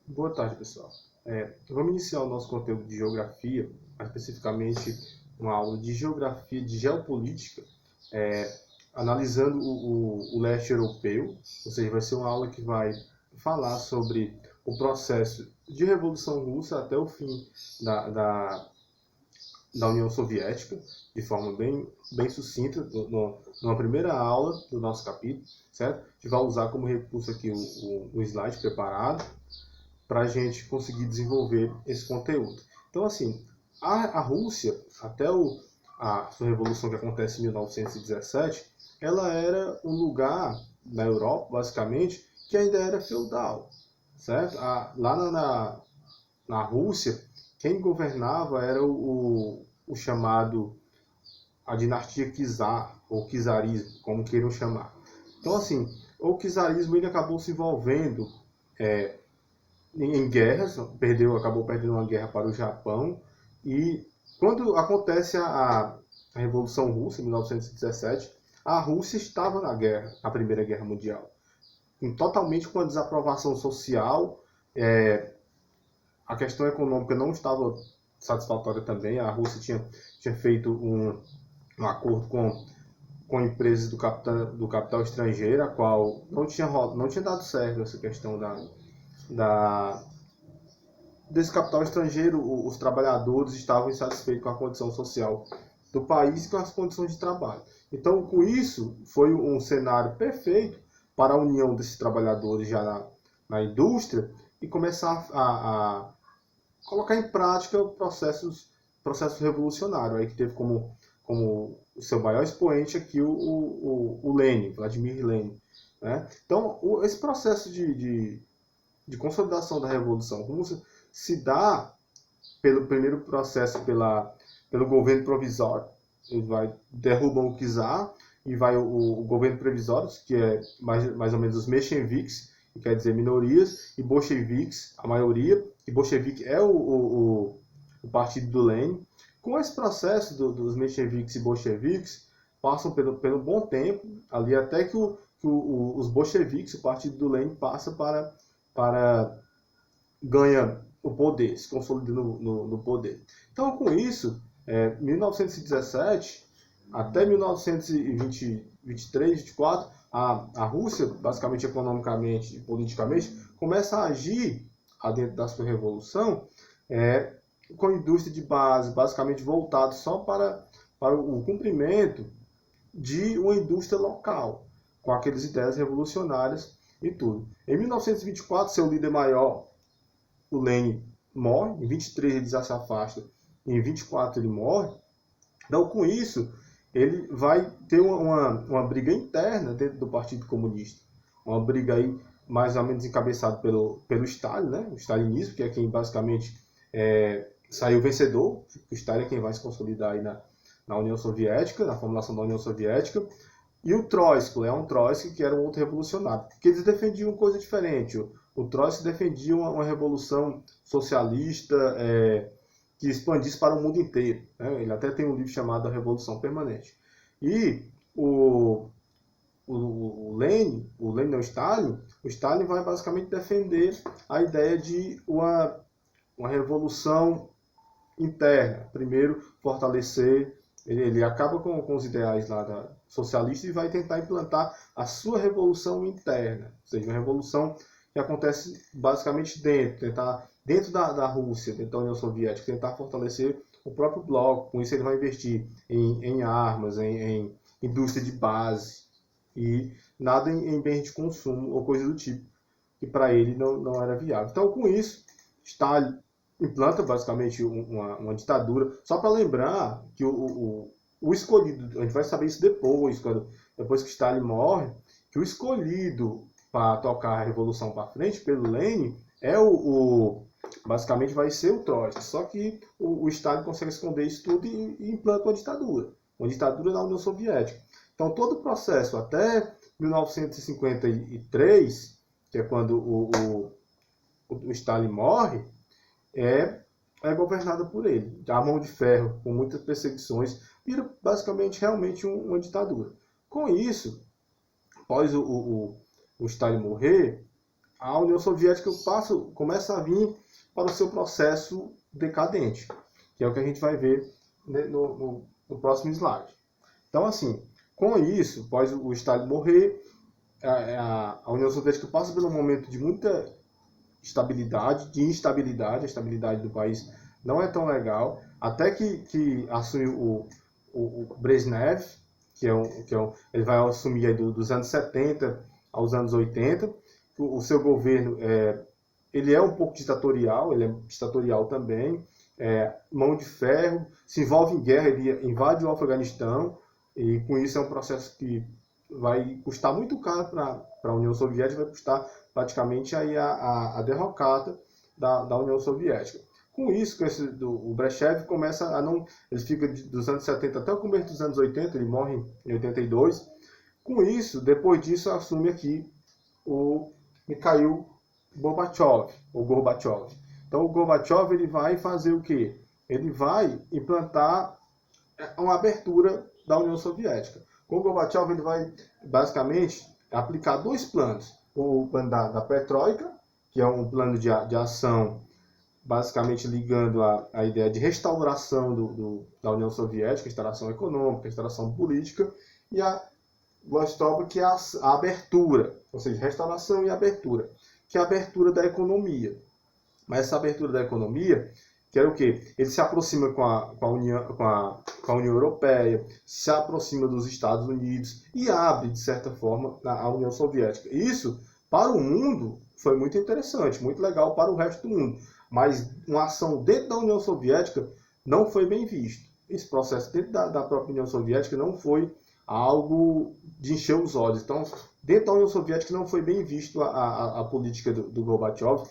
Boa tarde, pessoal. Vamos iniciar o nosso conteúdo de geografia, mais especificamente uma aula de geografia, de geopolítica, é, analisando o leste europeu, ou seja, vai ser uma aula que vai falar sobre o processo de Revolução Russa até o fim da, da, da União Soviética, de forma bem sucinta, numa primeira aula do nosso capítulo, certo? A gente vai usar como recurso aqui o slide preparado, para a gente conseguir desenvolver esse conteúdo. Então, assim, a Rússia, até a sua revolução que acontece em 1917, ela era um lugar na Europa, basicamente, que ainda era feudal, certo? Lá na Rússia, quem governava era o chamado, a dinastia Czar, ou Czarismo, como queiram chamar. Então, assim, o czarismo ele acabou se envolvendo em guerras, acabou perdendo uma guerra para o Japão, e quando acontece a Revolução Russa, em 1917, a Rússia estava na guerra, na Primeira Guerra Mundial, totalmente com a desaprovação social, a questão econômica não estava satisfatória também, a Rússia tinha feito um acordo com empresas do capital estrangeiro, a qual não tinha dado certo essa questão da desse capital estrangeiro, os trabalhadores estavam insatisfeitos com a condição social do país e com as condições de trabalho. Então, com isso, foi um cenário perfeito para a união desses trabalhadores já na indústria e começar a colocar em prática processos revolucionários, aí que teve como o seu maior expoente aqui o Lenin, Vladimir Lenin. Né? Então, esse processo de consolidação da Revolução Russa se dá pelo primeiro processo pelo governo provisório. Ele derruba o czar e vai o governo provisório, que é mais ou menos os mencheviques, que quer dizer minorias, e bolcheviques, a maioria, e bolchevique é o partido do Lenin. Com esse processo dos mencheviques e bolcheviques, passam pelo bom tempo, ali até que os bolcheviques, o partido do Lenin, passa para ganha o poder, se consolida no poder. Então, com isso, 1917 até 1923, 24, a Rússia, basicamente economicamente e politicamente, começa a agir dentro da sua revolução com indústria de base, basicamente voltado só para o cumprimento de uma indústria local, com aquelas ideias revolucionárias e tudo. Em 1924, seu líder maior, o Lenin, morre, em 23 ele já se afasta, em 24 ele morre. Então, com isso, ele vai ter uma briga interna dentro do Partido Comunista. Uma briga aí mais ou menos encabeçada pelo Stalin, né? O stalinismo, que é quem basicamente saiu vencedor. O Stalin é quem vai se consolidar aí na União Soviética, na formulação da União Soviética. E o Trotsky, Leon Trotsky, que era um outro revolucionário, que eles defendiam coisa diferente. O Trotsky defendia uma revolução socialista que expandisse para o mundo inteiro. Né? Ele até tem um livro chamado A Revolução Permanente. E o Lenin, não, o Stalin vai basicamente defender a ideia de uma revolução interna. Primeiro, fortalecer. Ele acaba com os ideais lá socialistas e vai tentar implantar a sua revolução interna, ou seja, uma revolução que acontece basicamente dentro da Rússia, dentro da União Soviética, tentar fortalecer o próprio bloco. Com isso ele vai investir em armas, em indústria de base e nada em bens de consumo ou coisa do tipo, que para ele não era viável. Então, com isso, Stalin implanta basicamente uma ditadura. Só para lembrar que o escolhido, a gente vai saber isso depois que Stalin morre, que o escolhido para tocar a revolução para frente pelo Lenin basicamente vai ser o Trotsky. Só que o Stalin consegue esconder isso tudo e implanta uma ditadura na União Soviética. Então todo o processo até 1953, que é quando o Stalin morre, é governada por ele. A mão de ferro, com muitas perseguições, vira basicamente realmente uma ditadura. Com isso, após o Stalin morrer, a União Soviética começa a vir para o seu processo decadente, que é o que a gente vai ver, né, no próximo slide. Então, assim, com isso, após o Stalin morrer, a União Soviética passa por um momento de muita instabilidade, a estabilidade do país não é tão legal, até que assume o Brezhnev, ele vai assumir aí dos anos 70 aos anos 80, o seu governo ele é um pouco ditatorial, ele é ditatorial também, mão de ferro, se envolve em guerra, ele invade o Afeganistão, e com isso é um processo que vai custar muito caro para a União Soviética, vai custar praticamente aí a derrocada da União Soviética. Com isso, o Brezhnev começa a não... Ele fica dos anos 70 até o começo dos anos 80, ele morre em 82. Com isso, depois disso, assume aqui o Mikhail Gorbachev. Então, o Gorbachev ele vai fazer o quê? Ele vai implantar uma abertura da União Soviética. Com o Gorbachev, ele vai, basicamente, aplicar dois planos. O plano da Perestroika, que é um plano de ação basicamente ligando a ideia de restauração da União Soviética, restauração econômica, restauração política, e a Glasnost, que é a abertura, ou seja, restauração e abertura, que é a abertura da economia. Mas essa abertura da economia, que era o quê? Ele se aproxima com a União Europeia, se aproxima dos Estados Unidos e abre, de certa forma, a União Soviética. Isso, para o mundo, foi muito interessante, muito legal para o resto do mundo. Mas uma ação dentro da União Soviética não foi bem visto. Esse processo dentro da própria União Soviética não foi algo de encher os olhos. Então, dentro da União Soviética não foi bem visto a política do Gorbachev.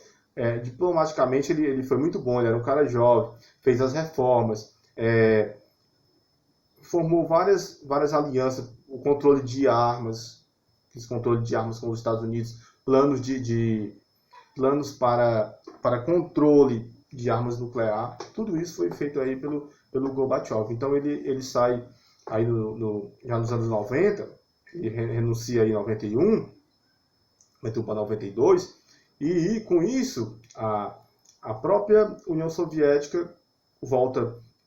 Diplomaticamente ele foi muito bom, ele era um cara jovem, fez as reformas, formou várias alianças, o controle de armas, fiz controle de armas com os Estados Unidos, planos para controle de armas nucleares, tudo isso foi feito aí pelo Gorbachev. Então ele sai aí já nos anos 90, ele renuncia aí em 91 para 92, e com isso a própria União Soviética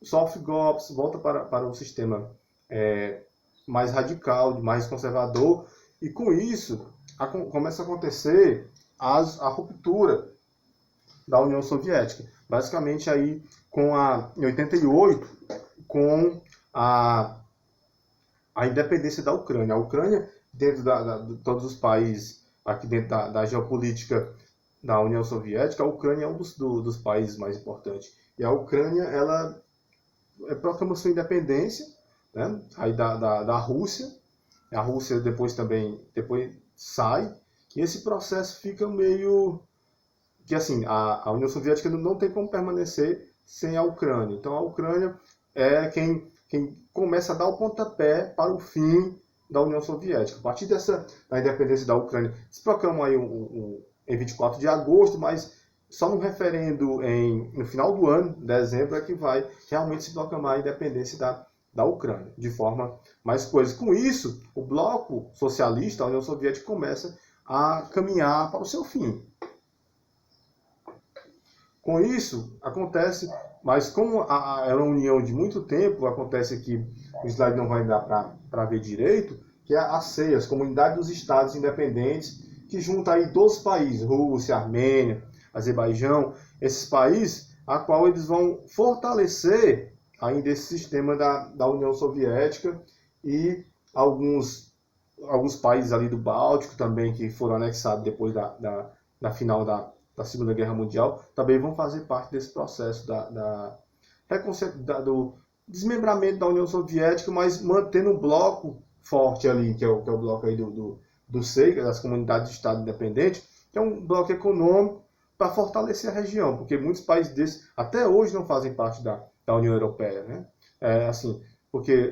sofre golpes, volta para um sistema mais radical, mais conservador, e com isso começa a acontecer a ruptura da União Soviética. Basicamente aí em 88, com a independência da Ucrânia. A Ucrânia, dentro de todos os países, aqui dentro da geopolítica da União Soviética, a Ucrânia é um dos países mais importantes. E a Ucrânia, ela proclama sua independência, né, aí da Rússia. A Rússia depois sai, e esse processo fica meio que assim, a União Soviética não tem como permanecer sem a Ucrânia. Então a Ucrânia é quem começa a dar o pontapé para o fim da União Soviética. A partir da independência da Ucrânia, se proclama aí em 24 de agosto, mas só no referendo no final do ano, dezembro, é que vai realmente se proclamar a independência da Ucrânia, de forma mais coisa. Com isso, o bloco socialista, a União Soviética, começa a caminhar para o seu fim. Com isso, acontece, mas como era uma união de muito tempo, acontece que o slide não vai dar para ver direito, que é a CEI, as Comunidades dos Estados Independentes, que junta aí 12 países, Rússia, Armênia, Azerbaijão, esses países, a qual eles vão fortalecer ainda esse sistema da União Soviética, e alguns países ali do Báltico também, que foram anexados depois da final da Segunda Guerra Mundial, também vão fazer parte desse processo do desmembramento da União Soviética, mas mantendo um bloco forte ali, que é o bloco aí do CEI, das Comunidades de Estado Independentes, que é um bloco econômico para fortalecer a região, porque muitos países desses até hoje não fazem parte da União Europeia, né?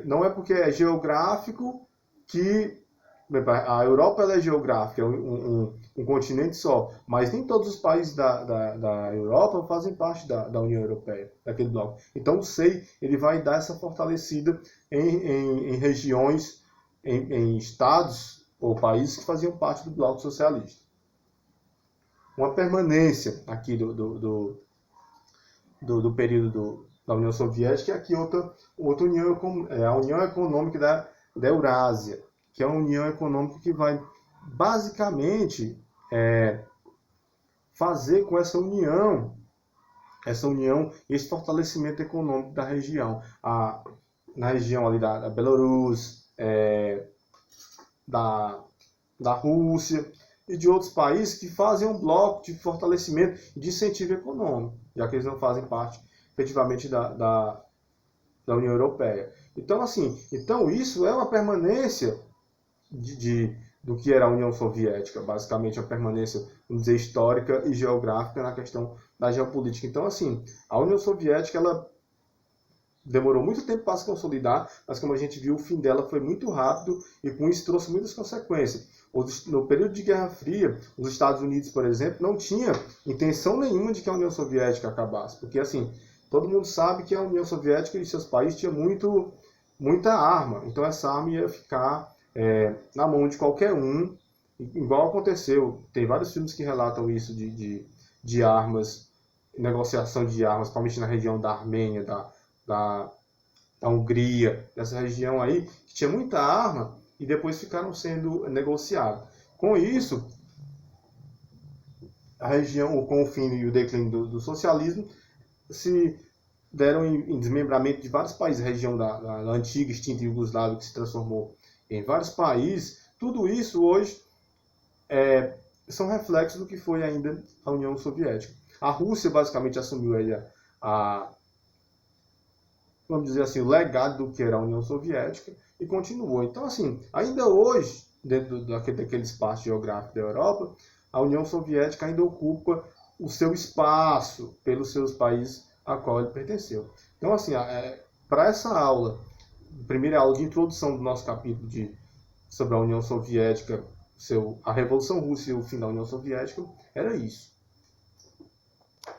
Não é porque é geográfico que a Europa ela é geográfica, é um continente só, mas nem todos os países da Europa fazem parte da União Europeia, daquele bloco. Então o SEI ele vai dar essa fortalecida em regiões, em estados ou países que faziam parte do bloco socialista. uma permanência aqui do período da União Soviética, e aqui outra união, a União Econômica da Eurásia, que é uma união econômica que vai basicamente fazer com essa união, esse fortalecimento econômico da região. Na região ali da Belarus, da Rússia e de outros países que fazem um bloco de fortalecimento e de incentivo econômico, já que eles não fazem parte efetivamente da União Europeia. Então, isso é uma permanência do que era a União Soviética, basicamente a permanência, vamos dizer, histórica e geográfica na questão da geopolítica. Então, a União Soviética, ela demorou muito tempo para se consolidar, mas como a gente viu, o fim dela foi muito rápido e com isso trouxe muitas consequências. No período de Guerra Fria, os Estados Unidos, por exemplo, não tinha intenção nenhuma de que a União Soviética acabasse, porque todo mundo sabe que a União Soviética e seus países tinham muita arma, então essa arma ia ficar na mão de qualquer um, igual aconteceu. Tem vários filmes que relatam isso de armas, negociação de armas, principalmente na região da Armênia, da Hungria, dessa região aí, que tinha muita arma e depois ficaram sendo negociados. Com isso, a região, com o fim e o declínio do socialismo, se deram em desmembramento de vários países, a região da antiga extinta Iugoslávia, que se transformou em vários países. Tudo isso hoje são reflexos do que foi ainda a União Soviética. A Rússia basicamente assumiu vamos dizer assim, o legado do que era a União Soviética e continuou. Então, ainda hoje, dentro daquele espaço geográfico da Europa, a União Soviética ainda ocupa o seu espaço pelos seus países a qual ele pertenceu. Então, para essa aula, primeira aula de introdução do nosso capítulo sobre a União Soviética, a Revolução Russa e o fim da União Soviética, era isso.